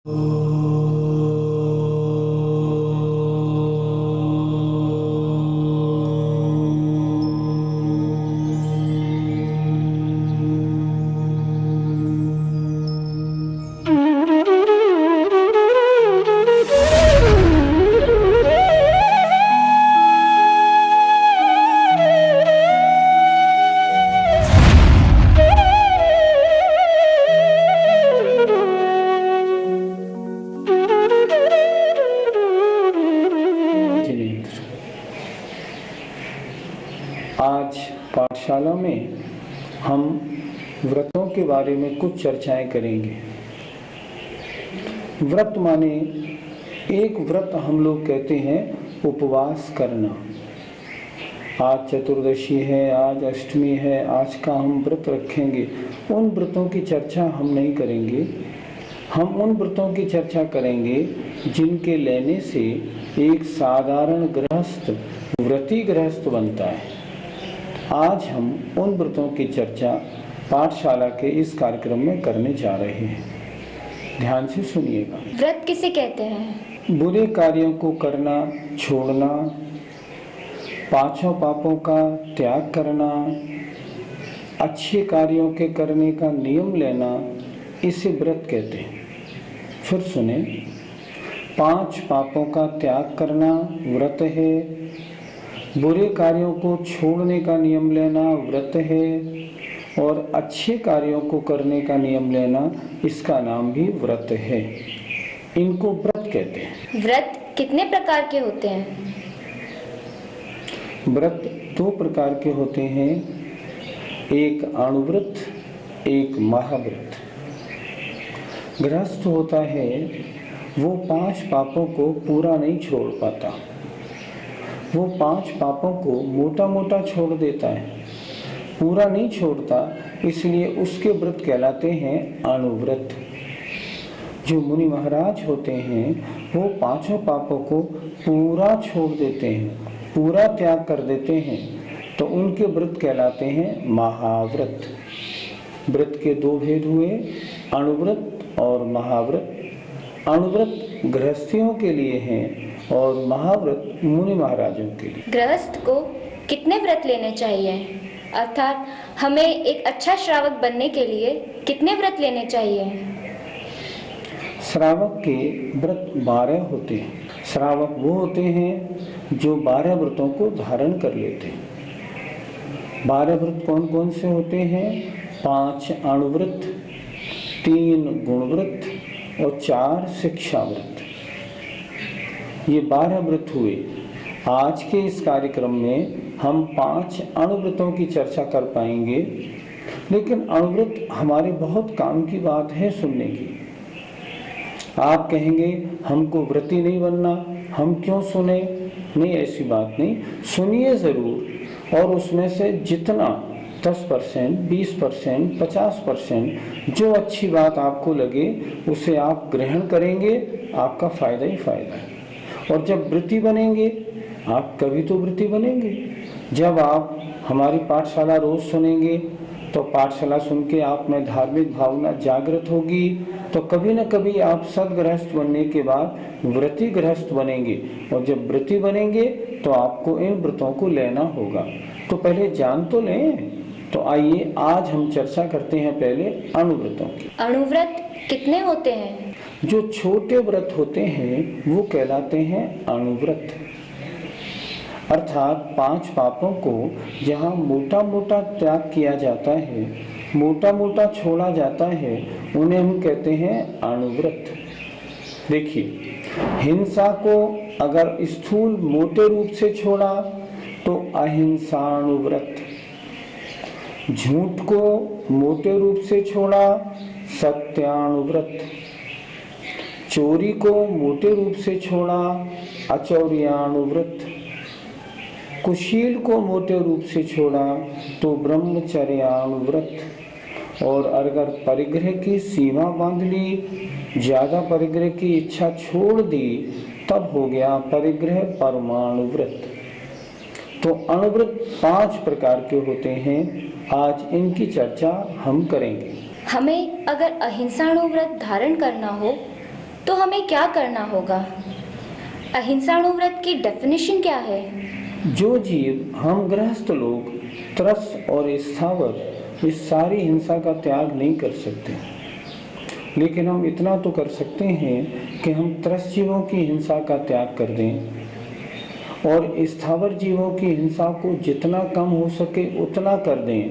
आज पाठशाला में हम व्रतों के बारे में कुछ चर्चाएं करेंगे। व्रत माने एक व्रत हम लोग कहते हैं उपवास करना। आज चतुर्दशी है, आज अष्टमी है, आज का हम व्रत रखेंगे। उन व्रतों की चर्चा हम नहीं करेंगे। हम उन व्रतों की चर्चा करेंगे जिनके लेने से एक साधारण गृहस्थ व्रती गृहस्थ बनता है। आज हम उन व्रतों की चर्चा पाठशाला के इस कार्यक्रम में करने जा रहे हैं। ध्यान से सुनिएगा। व्रत किसे कहते हैं? बुरे कार्यों को करना, छोड़ना, पांचों पापों का त्याग करना, अच्छे कार्यों के करने का नियम लेना, इसे व्रत कहते हैं। फिर सुने, 5 पापों का त्याग करना व्रत है, बुरे कार्यों को छोड़ने का नियम लेना व्रत है, और अच्छे कार्यों को करने का नियम लेना, इसका नाम भी व्रत है। इनको व्रत कहते हैं। व्रत कितने प्रकार के होते हैं? व्रत 2 प्रकार के होते हैं, एक अणुव्रत, एक महाव्रत। गृहस्थ होता है वो 5 पापों को पूरा नहीं छोड़ पाता। वो 5 पापों को मोटा मोटा छोड़ देता है, पूरा नहीं छोड़ता, इसलिए उसके व्रत कहलाते हैं अणुव्रत। जो मुनि महाराज होते हैं वो 5 पापों को पूरा छोड़ देते हैं, पूरा त्याग कर देते हैं, तो उनके व्रत कहलाते हैं महाव्रत। व्रत के 2 भेद हुए, अणुव्रत और महाव्रत। अणुव्रत गृहस्थियों के लिए है और महाव्रत मुनि महाराजों के लिए। गृहस्थ को कितने व्रत लेने चाहिए? अर्थात हमें एक अच्छा श्रावक बनने के लिए कितने व्रत लेने चाहिए? श्रावक के व्रत 12 होते हैं। श्रावक वो होते हैं जो 12 व्रतों को धारण कर लेते हैं। 12 व्रत कौन कौन से होते हैं? 5 अणुव्रत, 3 गुणव्रत और 4 शिक्षा व्रत। ये 12 व्रत हुए। आज के इस कार्यक्रम में हम 5 अणुव्रतों की चर्चा कर पाएंगे, लेकिन अणुव्रत हमारे बहुत काम की बात है सुनने की। आप कहेंगे हमको व्रती नहीं बनना, हम क्यों सुने? नहीं, ऐसी बात नहीं, सुनिए जरूर, और उसमें से जितना 10%, 20%, 50% जो अच्छी बात आपको लगे उसे आप ग्रहण करेंगे, आपका फायदा ही फायदा है। और जब व्रती बनेंगे, आप कभी तो व्रती बनेंगे जब आप हमारी पाठशाला रोज सुनेंगे, तो पाठशाला सुन के आप में धार्मिक भावना जागृत होगी, तो कभी न कभी आप सदगृहस्थ बनने के बाद व्रती गृहस्थ बनेंगे, और जब व्रती बनेंगे तो आपको इन व्रतों को लेना होगा। तो पहले जान तो लें। तो आइए आज हम चर्चा करते हैं पहले अणुव्रतों की। अणुव्रत कितने होते हैं? जो छोटे व्रत होते हैं वो कहलाते हैं अणुव्रत। अर्थात 5 पापों को जहाँ मोटा मोटा त्याग किया जाता है, मोटा मोटा छोड़ा जाता है, उन्हें हम कहते हैं अणुव्रत। देखिए, हिंसा को अगर स्थूल मोटे रूप से छोड़ा तो अहिंसाणुव्रत, झूठ को मोटे रूप से छोड़ा सत्याणुव्रत, चोरी को मोटे रूप से छोड़ा अचौर्याणुव्रत, कुशील को मोटे रूप से छोड़ा तो ब्रह्मचर्याणुव्रत, और अगर परिग्रह की सीमा बांध ली, ज्यादा परिग्रह की इच्छा छोड़ दी, तब हो गया परिग्रह परमाणुव्रत। तो अणुव्रत 5 प्रकार के होते हैं। आज इनकी चर्चा हम करेंगे। हमें अगर अहिंसाणुव्रत धारण करना हो तो हमें क्या करना होगा? अहिंसाणुव्रत की डेफिनेशन क्या है? जो जीव, हम गृहस्थ लोग, त्रस और स्थावर इस सारी हिंसा का त्याग नहीं कर सकते, लेकिन हम इतना तो कर सकते हैं कि हम त्रस जीवों की हिंसा का त्याग कर दें और स्थावर जीवों की हिंसा को जितना कम हो सके उतना कर दें,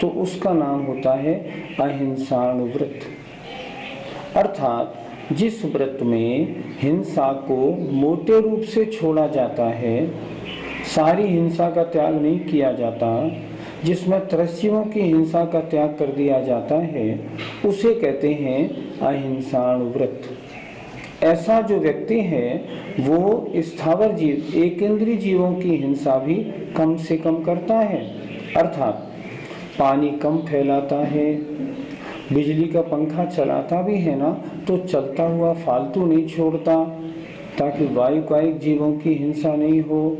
तो उसका नाम होता है अहिंसाणुव्रत। अर्थात जिस व्रत में हिंसा को मोटे रूप से छोड़ा जाता है, सारी हिंसा का त्याग नहीं किया जाता, जिसमें त्रस्यियों की हिंसा का त्याग कर दिया जाता है, उसे कहते हैं अहिंसाणुव्रत। ऐसा जो व्यक्ति है वो स्थावर जीव, एक इंद्रिय जीवों की हिंसा भी कम से कम करता है। अर्थात पानी कम फैलाता है, बिजली का पंखा चलाता भी है ना तो चलता हुआ फालतू नहीं छोड़ता, ताकि वायुकायिक जीवों की हिंसा नहीं हो।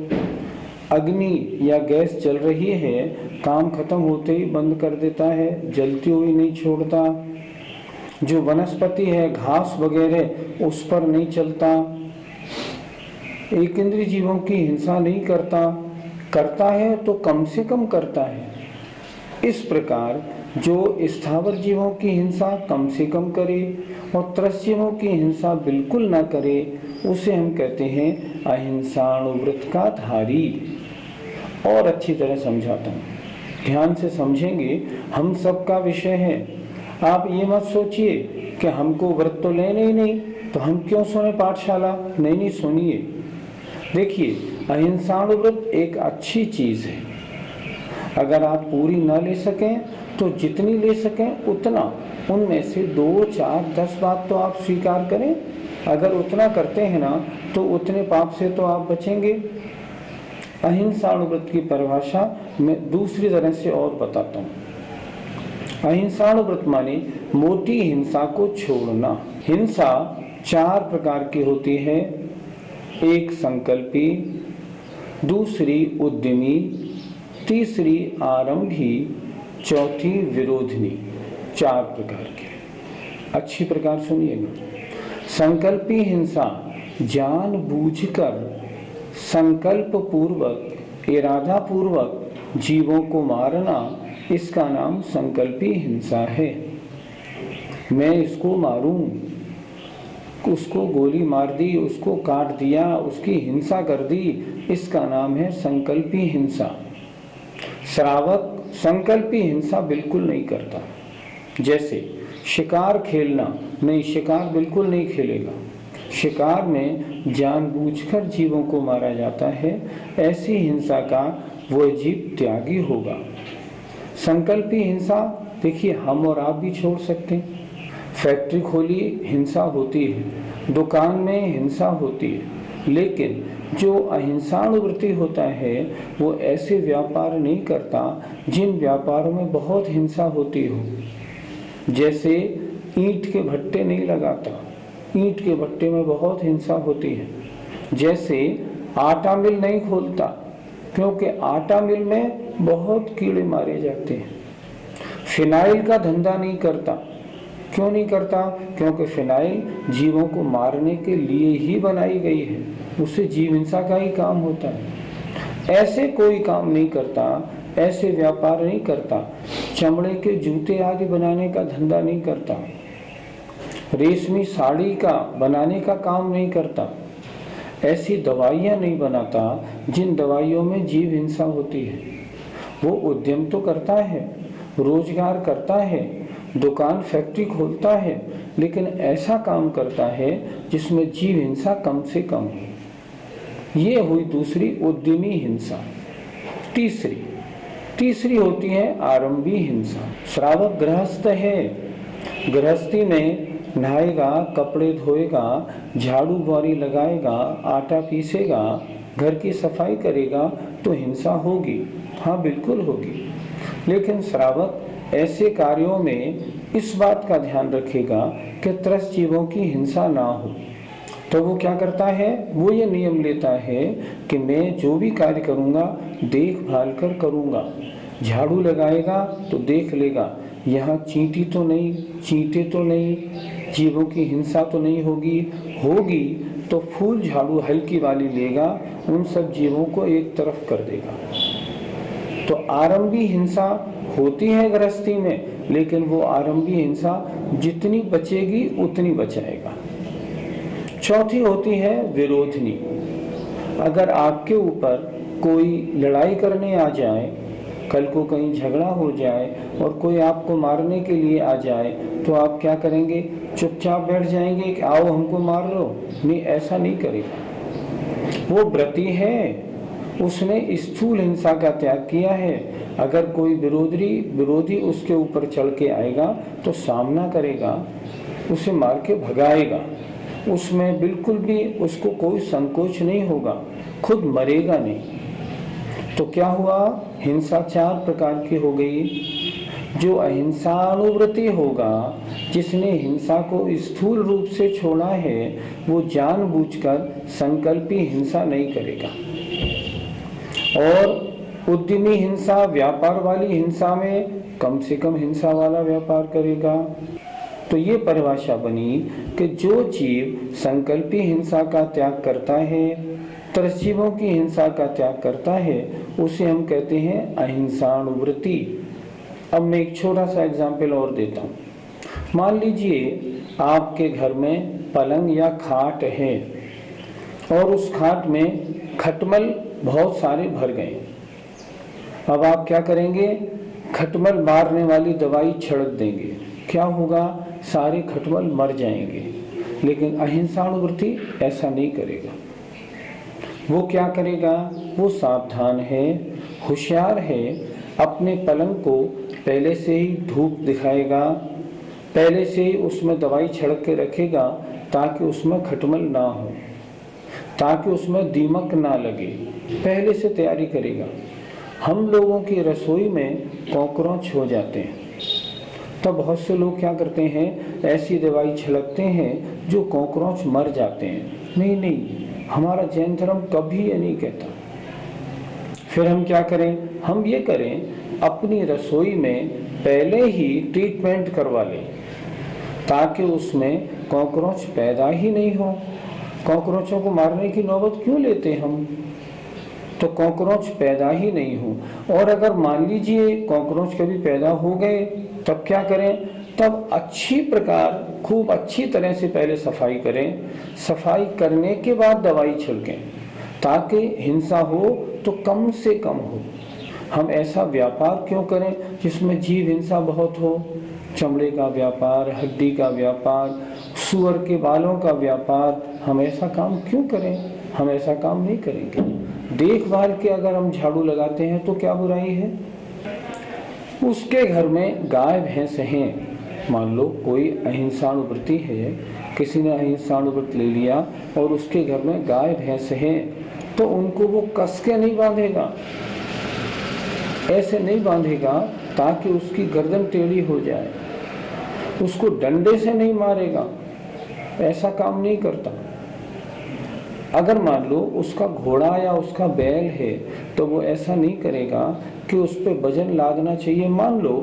अग्नि या गैस जल रही है, काम खत्म होते ही बंद कर देता है, जलती हुई नहीं छोड़ता। जो वनस्पति है, घास वगैरह, उस पर नहीं चलता। एक इंद्रिय जीवों की हिंसा नहीं करता, करता है तो कम से कम करता है। इस प्रकार जो स्थावर जीवों की हिंसा कम से कम करे और त्रस जीवों की हिंसा बिल्कुल ना करे, उसे हम कहते हैं अहिंसाणुव्रत का धारी। और अच्छी तरह समझाता हूँ, ध्यान से समझेंगे, हम सबका विषय है। आप ये मत सोचिए कि हमको व्रत तो लेने ही नहीं, तो हम क्यों सुने पाठशाला। नहीं, सुनिए। देखिए, अहिंसाणुव्रत एक अच्छी चीज है। अगर आप पूरी ना ले सकें तो जितनी ले सकें उतना, उनमें से 2, 4, 10 बात तो आप स्वीकार करें। अगर उतना करते हैं ना तो उतने पाप से तो आप बचेंगे। अहिंसाणुव्रत की परिभाषा मैं दूसरी तरह से और बताता हूँ। अहिंसाणुव्रत माने मोटी हिंसा को छोड़ना। हिंसा 4 प्रकार की होती है। एक संकल्पी, दूसरी उद्यमी, तीसरी आरंभी, चौथी विरोधनी। 4 प्रकार की। अच्छी प्रकार सुनिएगा। संकल्पी हिंसा जानबूझकर, संकल्प पूर्वक, इरादा पूर्वक जीवों को मारना, इसका नाम संकल्पी हिंसा है। मैं इसको मारूं, उसको गोली मार दी, उसको काट दिया, उसकी हिंसा कर दी, इसका नाम है संकल्पी हिंसा। श्रावक संकल्पी हिंसा बिल्कुल नहीं करता। जैसे शिकार खेलना, नहीं, शिकार बिल्कुल नहीं खेलेगा। शिकार में जानबूझकर जीवों को मारा जाता है, ऐसी हिंसा का वह जीव त्यागी होगा। संकल्पी हिंसा देखिए, हम और आप भी छोड़ सकते हैं। फैक्ट्री खोली, हिंसा होती है, दुकान में हिंसा होती है, लेकिन जो अहिंसाणुवृत्ति होता है वो ऐसे व्यापार नहीं करता जिन व्यापारों में बहुत हिंसा होती हो। जैसे ईंट के भट्टे नहीं लगाता, ईंट के भट्टे में बहुत हिंसा होती है। जैसे आटा मिल नहीं खोलता, क्योंकि आटा मिल में बहुत कीड़े मारे जाते हैं। फिनाइल का धंधा नहीं करता, क्यों नहीं करता? क्योंकि फिनाइल जीवों को मारने के लिए ही बनाई गई है, उससे जीव हिंसा का ही काम होता है। ऐसे कोई काम नहीं करता, ऐसे व्यापार नहीं करता। चमड़े के जूते आदि बनाने का धंधा नहीं करता, रेशमी साड़ी का बनाने का काम नहीं करता, ऐसी दवाइयाँ नहीं बनाता जिन दवाइयों में जीव हिंसा होती है। वो उद्यम तो करता है, रोजगार करता है, दुकान फैक्ट्री खोलता है, लेकिन ऐसा काम करता है जिसमें जीव हिंसा कम से कम हो। ये हुई दूसरी उद्यमी हिंसा। तीसरी होती है आरंभी हिंसा। श्रावक गृहस्थ है, गृहस्थी में नहाएगा, कपड़े धोएगा, झाड़ू बुआरी लगाएगा, आटा पीसेगा, घर की सफाई करेगा, तो हिंसा होगी। हाँ, बिल्कुल होगी। लेकिन श्रावक ऐसे कार्यों में इस बात का ध्यान रखेगा कि त्रस्त जीवों की हिंसा ना हो। तो वो क्या करता है? वो ये नियम लेता है कि मैं जो भी कार्य करूँगा देखभाल कर करूँगा। झाड़ू लगाएगा तो देख लेगा यहाँ चींटी तो नहीं, चींटे तो नहीं, जीवों की हिंसा तो नहीं होगी, होगी तो फूल झाड़ू हल्की वाली लेगा, उन सब जीवों को एक तरफ कर देगा। तो आरंभी हिंसा होती है गृहस्थी में, लेकिन वो आरंभी हिंसा जितनी बचेगी उतनी बचाएगा। चौथी होती है विरोधनी। अगर आपके ऊपर कोई लड़ाई करने आ जाए, कल को कहीं झगड़ा हो जाए और कोई आपको मारने के लिए आ जाए, तो आप क्या करेंगे? चुपचाप बैठ जाएंगे कि आओ हमको मार लो? नहीं, ऐसा नहीं करेगा। वो व्रती है, उसने स्थूल हिंसा का त्याग किया है। अगर कोई विरोधी उसके ऊपर चढ़ के आएगा तो सामना करेगा, उसे मार के भगाएगा। उसमें बिल्कुल भी उसको कोई संकोच नहीं होगा, खुद मरेगा नहीं। तो क्या हुआ? हिंसा 4 प्रकार की हो गई। जो अहिंसानुव्रती होगा, जिसने हिंसा को स्थूल रूप से छोड़ा है, वो जानबूझकर संकल्पी हिंसा नहीं करेगा। और उद्यमी हिंसा, व्यापार वाली हिंसा में कम से कम हिंसा वाला व्यापार करेगा। तो ये परिभाषा बनी कि जो जीव संकल्पी हिंसा का त्याग करता है, तरजीवों की हिंसा का त्याग करता है, उसे हम कहते हैं अहिंसानुव्रती। अब मैं एक छोटा सा एग्जाम्पल और देता हूँ। मान लीजिए आपके घर में पलंग या खाट है और उस खाट में खटमल बहुत सारे भर गए। अब आप क्या करेंगे? खटमल मारने वाली दवाई छिड़क देंगे। क्या होगा? सारे खटमल मर जाएंगे। लेकिन अहिंसानुव्रती ऐसा नहीं करेगा। वो क्या करेगा? वो सावधान है, होशियार है, अपने पलंग को पहले से ही धूप दिखाएगा, पहले से ही उसमें दवाई छिड़क के रखेगा ताकि उसमें खटमल ना हो, ताकि उसमें दीमक ना लगे, पहले से तैयारी करेगा। हम लोगों की रसोई में कॉकरोच हो जाते हैं, तब बहुत से लोग क्या करते हैं? ऐसी दवाई छिड़कते हैं जो कॉकरोच मर जाते हैं। नहीं, हमारा जैन धर्म कभी ये नहीं कहता। फिर हम क्या करें? हम ये करें, अपनी रसोई में पहले ही ट्रीटमेंट करवा लें ताकि उसमें कॉकरोच पैदा ही नहीं हो। कॉकरोचों को मारने की नौबत क्यों लेते हम? तो कॉकरोच पैदा ही नहीं हो। और अगर मान लीजिए कॉकरोच कभी पैदा हो गए, तब क्या करें? तब अच्छी प्रकार, खूब अच्छी तरह से पहले सफाई करें। सफाई करने के बाद दवाई छिड़कें ताकि हिंसा हो तो कम से कम हो। हम ऐसा व्यापार क्यों करें जिसमें जीव हिंसा बहुत हो? चमड़े का व्यापार, हड्डी का व्यापार, सूअर के बालों का व्यापार, हम ऐसा काम क्यों करें? हम ऐसा काम नहीं करेंगे। देखभाल के अगर हम झाड़ू लगाते हैं तो क्या बुराई है? उसके घर में गाय भैंस हैं, मान लो कोई अहिंसानुव्रती है, किसी ने अहिंसानुव्रत ले लिया और उसके घर में गाय भैंस हैं, तो उनको वो कस के नहीं बांधेगा, ऐसे नहीं बांधेगा ताकि उसकी गर्दन टेढ़ी हो जाए। उसको डंडे से नहीं मारेगा, ऐसा काम नहीं करता। अगर मान लो उसका घोड़ा या उसका बैल है तो वो ऐसा नहीं करेगा कि उस पर वजन लादना चाहिए। मान लो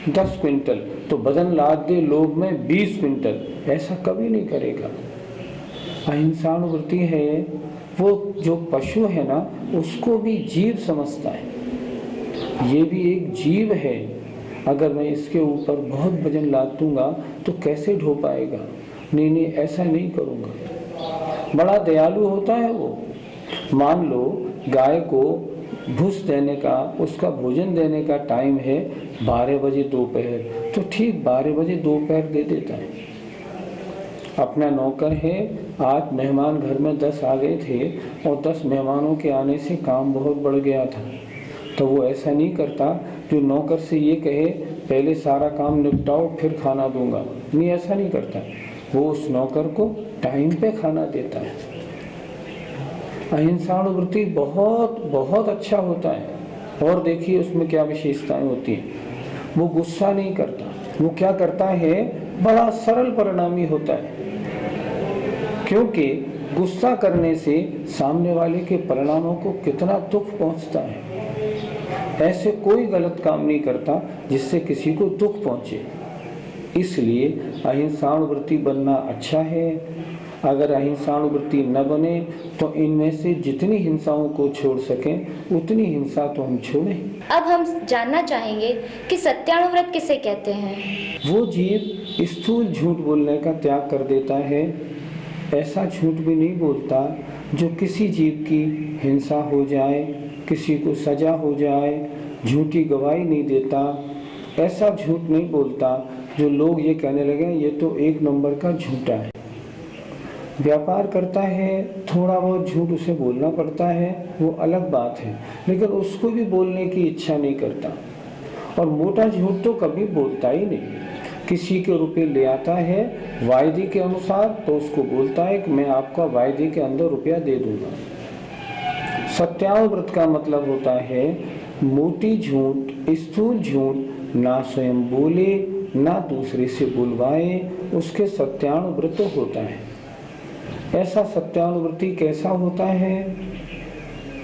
10 क्विंटल तो वजन लाद दे लोभ में 20 क्विंटल, ऐसा कभी नहीं करेगा। अहिंसानुव्रती है वो। जो पशु है ना, उसको भी जीव समझता है, ये भी एक जीव है। अगर मैं इसके ऊपर बहुत वजन लाद दूंगा तो कैसे ढो पाएगा? नहीं, ऐसा नहीं करूंगा। बड़ा दयालु होता है वो। मान लो गाय को भूस देने का, उसका भोजन देने का टाइम है 12 बजे दोपहर, तो ठीक 12 बजे दोपहर दे देता है। अपना नौकर है, आज मेहमान घर में 10 आ गए थे और 10 मेहमानों के आने से काम बहुत बढ़ गया था, तो वो ऐसा नहीं करता जो नौकर से ये कहे पहले सारा काम निपटाओ फिर खाना दूंगा। नहीं, ऐसा नहीं करता। वो उस नौकर को टाइम पे खाना देता है। अहिंसानुव्रती बहुत बहुत अच्छा होता है। और देखिए उसमें क्या विशेषताएं होती हैं। वो गुस्सा नहीं करता, वो क्या करता है, बड़ा सरल परिणामी होता है। क्योंकि गुस्सा करने से सामने वाले के परिणामों को कितना दुख पहुंचता है। ऐसे कोई गलत काम नहीं करता जिससे किसी को दुख पहुंचे। इसलिए अहिंसानुवृत्ति बनना अच्छा है। अगर अहिंसानुवृत्ति न बने तो इनमें से जितनी हिंसाओं को छोड़ सकें उतनी हिंसा तो हम छोड़ें। अब हम जानना चाहेंगे कि सत्यानुव्रत किसे कहते हैं। वो जीव स्थूल झूठ बोलने का त्याग कर देता है, ऐसा झूठ भी नहीं बोलता जो किसी जीव की हिंसा हो जाए, किसी को सजा हो जाए, झूठी गवाही नहीं देता, ऐसा झूठ नहीं बोलता जो लोग ये कहने लगे ये तो एक नंबर का झूठा है। व्यापार करता है, थोड़ा बहुत झूठ उसे बोलना पड़ता है, वो अलग बात है, लेकिन उसको भी बोलने की इच्छा नहीं करता। और मोटा झूठ तो कभी बोलता ही नहीं। किसी के रुपए ले आता है वायदे के अनुसार तो उसको बोलता है कि मैं आपका वायदे के अंदर रुपया दे दूंगा। सत्यानुव्रत का मतलब होता है मोटी झूठ, स्थूल झूठ ना स्वयं बोले ना दूसरे से बुलवाए, उसके सत्यानुव्रत होता है। ऐसा सत्यानुवृत्ति कैसा होता है?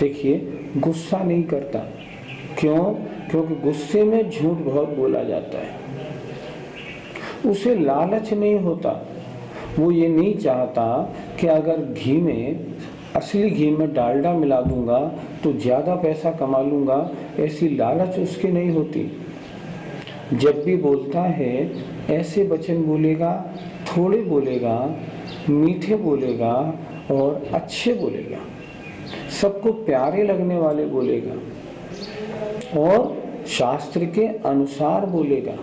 देखिए, गुस्सा नहीं करता। क्यों? क्योंकि गुस्से में झूठ बहुत बोला जाता है। उसे लालच नहीं होता, वो ये नहीं चाहता कि अगर घी में, असली घी में डालडा मिला दूंगा तो ज्यादा पैसा कमा लूंगा, ऐसी लालच उसकी नहीं होती। जब भी बोलता है ऐसे वचन बोलेगा, थोड़े बोलेगा, मीठे बोलेगा और अच्छे बोलेगा, सबको प्यारे लगने वाले बोलेगा और शास्त्र के अनुसार बोलेगा।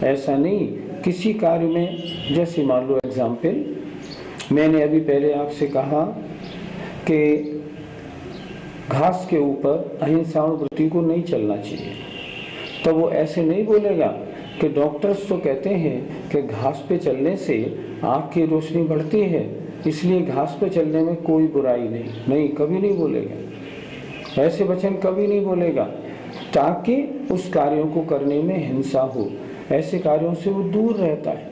ऐसा नहीं किसी कार्य में, जैसे मान लो एग्जाम्पल, मैंने अभी पहले आपसे कहा कि घास के ऊपर अहिंसानुवृत्ति को नहीं चलना चाहिए, तो वो ऐसे नहीं बोलेगा कि डॉक्टर्स तो कहते हैं कि घास पे चलने से आँख की रोशनी बढ़ती है, इसलिए घास पे चलने में कोई बुराई नहीं। नहीं, कभी नहीं बोलेगा, ऐसे वचन कभी नहीं बोलेगा, ताकि उस कार्यों को करने में हिंसा हो। ऐसे कार्यों से वो दूर रहता है।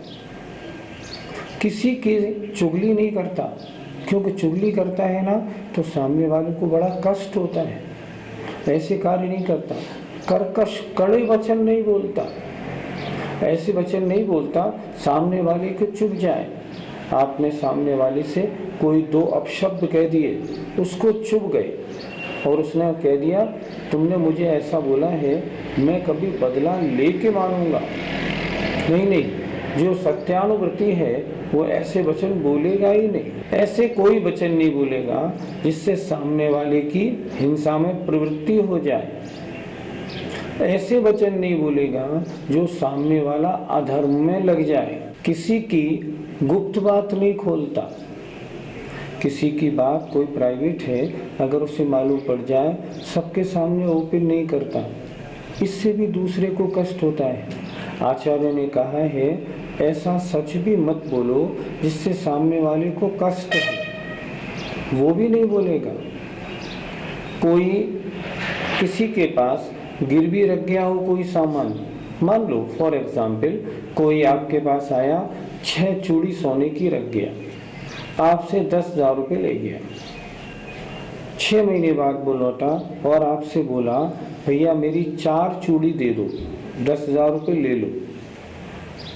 किसी की चुगली नहीं करता, क्योंकि चुगली करता है ना तो सामने वाले को बड़ा कष्ट होता है। ऐसे कार्य नहीं करता। कर्कश कड़े वचन नहीं बोलता, ऐसे वचन नहीं बोलता सामने वाले को चुभ जाए। आपने सामने वाले से कोई दो अपशब्द कह दिए, उसको चुभ गए और उसने कह दिया तुमने मुझे ऐसा बोला है, मैं कभी बदला लेके मानूंगा। नहीं नहीं, जो सत्यानुवृत्ति है वो ऐसे वचन बोलेगा ही नहीं। ऐसे कोई वचन नहीं बोलेगा जिससे सामने वाले की हिंसा में प्रवृत्ति हो जाए। ऐसे वचन नहीं बोलेगा जो सामने वाला अधर्म में लग जाए। किसी की गुप्त बात नहीं खोलता। किसी की बात कोई प्राइवेट है, अगर उसे मालूम पड़ जाए सबके सामने ओपन नहीं करता, इससे भी दूसरे को कष्ट होता है। आचार्य ने कहा है ऐसा सच भी मत बोलो जिससे सामने वाले को कष्ट हो, वो भी नहीं बोलेगा। कोई किसी के पास गिरवी रख गया हो कोई सामान, मान लो फॉर एग्जाम्पल कोई आपके पास आया 6 चूड़ी सोने की रख गया, आपसे 10,000 रुपये ले गया। 6 महीने बाद वो लौटा और आपसे बोला भैया मेरी 4 चूड़ी दे दो, 10,000 रुपये ले लो।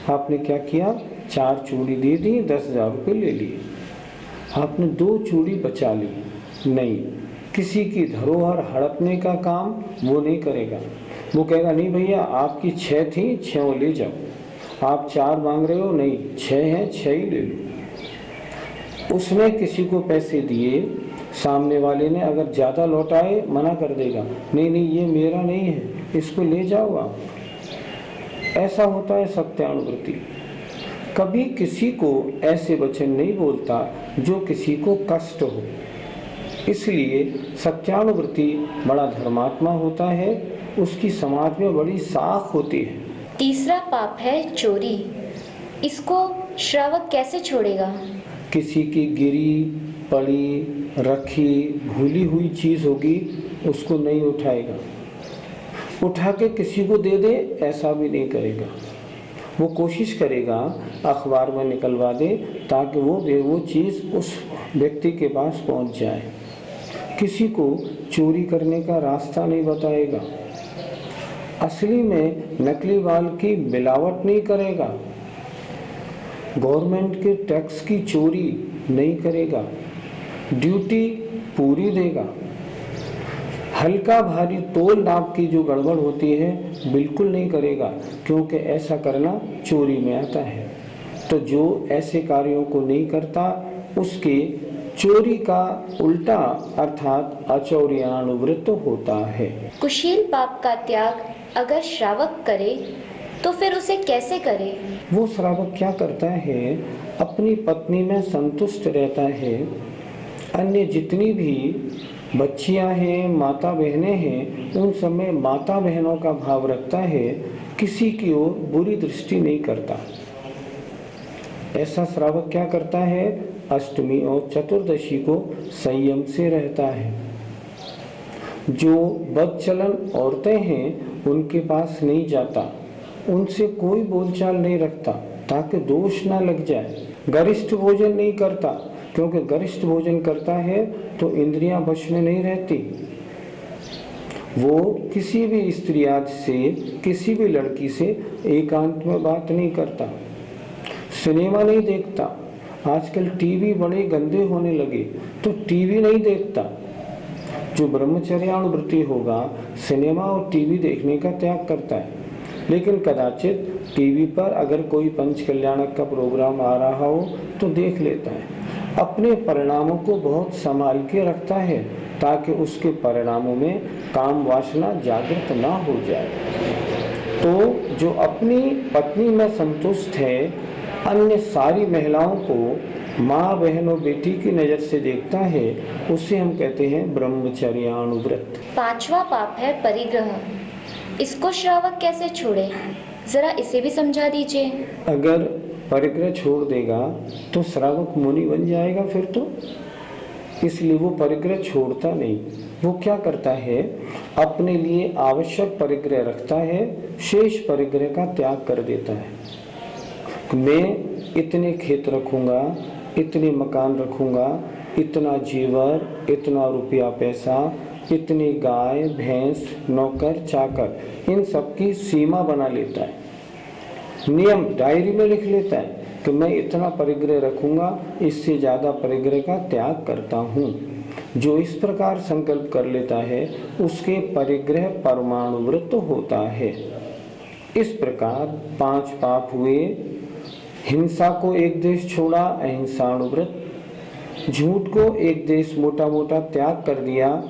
आपने क्या किया? 4 चूड़ी दे दी, 10,000 रुपये ले लिए। आपने 2 चूड़ी बचा ली। नहीं, किसी की धरोहर हड़पने का काम वो नहीं करेगा। वो कहेगा नहीं भैया आपकी 6 थी, 6 ले जाओ। आप 4 मांग रहे हो, नहीं 6 हैं, 6 ही ले लो। उसने किसी को पैसे दिए, सामने वाले ने अगर ज़्यादा लौटाए मना कर देगा, नहीं नहीं ये मेरा नहीं है, इसको ले जाओ आप। ऐसा होता है सत्यानुवृत्ति। कभी किसी को ऐसे वचन नहीं बोलता जो किसी को कष्ट हो। इसलिए सत्यानुवृत्ति बड़ा धर्मात्मा होता है, उसकी समाज में बड़ी साख होती है। तीसरा पाप है चोरी। इसको श्रावक कैसे छोड़ेगा? किसी की गिरी पड़ी रखी भूली हुई चीज होगी, उसको नहीं उठाएगा। उठा के किसी को दे दे, ऐसा भी नहीं करेगा। वो कोशिश करेगा अखबार में निकलवा दे ताकि वो चीज़ उस व्यक्ति के पास पहुंच जाए। किसी को चोरी करने का रास्ता नहीं बताएगा। असली में नकली माल की मिलावट नहीं करेगा, गवर्नमेंट के टैक्स की चोरी नहीं करेगा, ड्यूटी पूरी देगा, हल्का भारी तोल नाप की जो गड़बड़ होती है बिल्कुल नहीं करेगा, क्योंकि ऐसा करना चोरी में आता है। तो जो ऐसे कार्यों को नहीं करता उसके चोरी का उल्टा अर्थात अचौर्यानुवृत्त होता है। कुशील पाप का त्याग अगर श्रावक करे तो फिर उसे कैसे करे? वो श्रावक क्या करता है, अपनी पत्नी में संतुष्ट रहता है, अन्य जितनी भी बच्चियां हैं, माता बहनें हैं, उन सब में माता बहनों का भाव रखता है, किसी की ओर बुरी दृष्टि नहीं करता। ऐसा श्रावक क्या करता है, अष्टमी और चतुर्दशी को संयम से रहता है। जो बदचलन औरतें हैं उनके पास नहीं जाता, उनसे कोई बोलचाल नहीं रखता ताकि दोष ना लग जाए। गरिष्ठ भोजन नहीं करता, क्योंकि गरिष्ठ भोजन करता है तो इंद्रियां वश में नहीं रहती। वो किसी भी स्त्री आदि से, किसी भी लड़की से एकांत में बात नहीं करता, सिनेमा नहीं देखता। आजकल टीवी बड़े गंदे होने लगे तो टीवी नहीं देखता। जो ब्रह्मचर्यानुवृत्ति होगा सिनेमा और टीवी देखने का त्याग करता है, लेकिन कदाचित टीवी पर अगर कोई पंच कल्याणक का प्रोग्राम आ रहा हो तो देख लेता है। अपने परिणामों को बहुत संभाल के रखता है ताकि उसके परिणामों में काम वासना जागृत ना हो जाए। तो जो अपनी पत्नी में संतुष्ट है, अन्य सारी महिलाओं को माँ बहन और बेटी की नजर से देखता है, उसे हम कहते हैं ब्रह्मचर्यानुव्रत। पांचवा पाप है परिग्रह। इसको श्रावक कैसे छोड़े, जरा इसे भी समझा दीजिए। अगर परिग्रह छोड़ देगा तो श्रावक मुनि बन जाएगा फिर तो, इसलिए वो परिग्रह छोड़ता नहीं। वो क्या करता है, अपने लिए आवश्यक परिग्रह रखता है, शेष परिग्रह का त्याग कर देता है। मैं इतने खेत रखूंगा, इतने मकान रखूंगा, इतना जेवर, इतना रुपया पैसा, इतनी गाय भैंस नौकर चाकर, इन सब की सीमा बना लेता है, नियम डायरी में लिख लेता है कि मैं इतना परिग्रह रखूंगा, इससे ज्यादा परिग्रह का त्याग करता हूँ। जो इस प्रकार संकल्प कर लेता है उसके परिग्रह परमाणुवृत्त होता है। इस प्रकार 5 पाप हुए। हिंसा को एक देश छोड़ा, अहिंसानुव्रत। झूठ को एक देश मोटा मोटा त्याग कर दिया,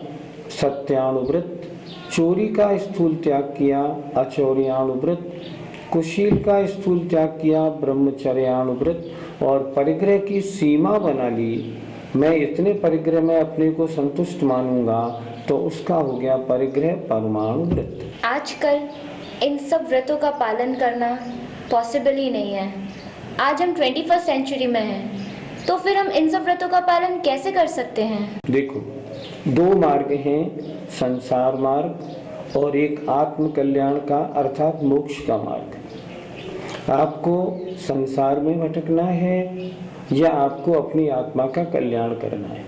सत्यानुव्रत। चोरी का स्थूल त्याग किया, अचौर्यानुव्रत। कुशील का स्थूल त्याग किया, ब्रह्मचर्यानुव्रत। और परिग्रह की सीमा बना ली, मैं इतने परिग्रह में अपने को संतुष्ट मानूंगा, तो उसका हो गया परिग्रह परमाणुव्रत। आजकल इन सब व्रतों का पालन करना पॉसिबल ही नहीं है। आज हम 21वीं सेंचुरी में हैं, तो फिर हम इन सब व्रतों का पालन कैसे कर सकते हैं? देखो, 2 मार्ग हैं, संसार मार्ग और एक आत्म कल्याण का अर्थात मोक्ष का मार्ग। आपको संसार में भटकना है या आपको अपनी आत्मा का कल्याण करना है।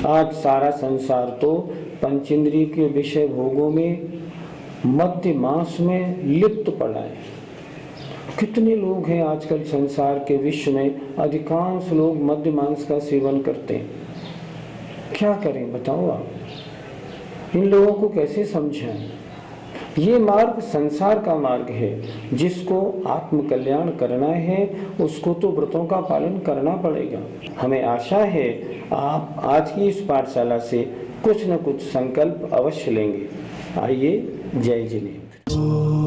आज सारा संसार तो पंचेंद्रिय के विषय भोगों में, मध्य मांस में लिप्त पड़ा है। कितने लोग हैं आजकल संसार के विश्व में, अधिकांश लोग मध्य मांस का सेवन करते हैं। क्या करें बताओ आप, इन लोगों को कैसे समझाएं? ये मार्ग संसार का मार्ग है। जिसको आत्म कल्याण करना है उसको तो व्रतों का पालन करना पड़ेगा। हमें आशा है आप आज की इस पाठशाला से कुछ न कुछ संकल्प अवश्य लेंगे। आइए, जय जिनेन्द्र।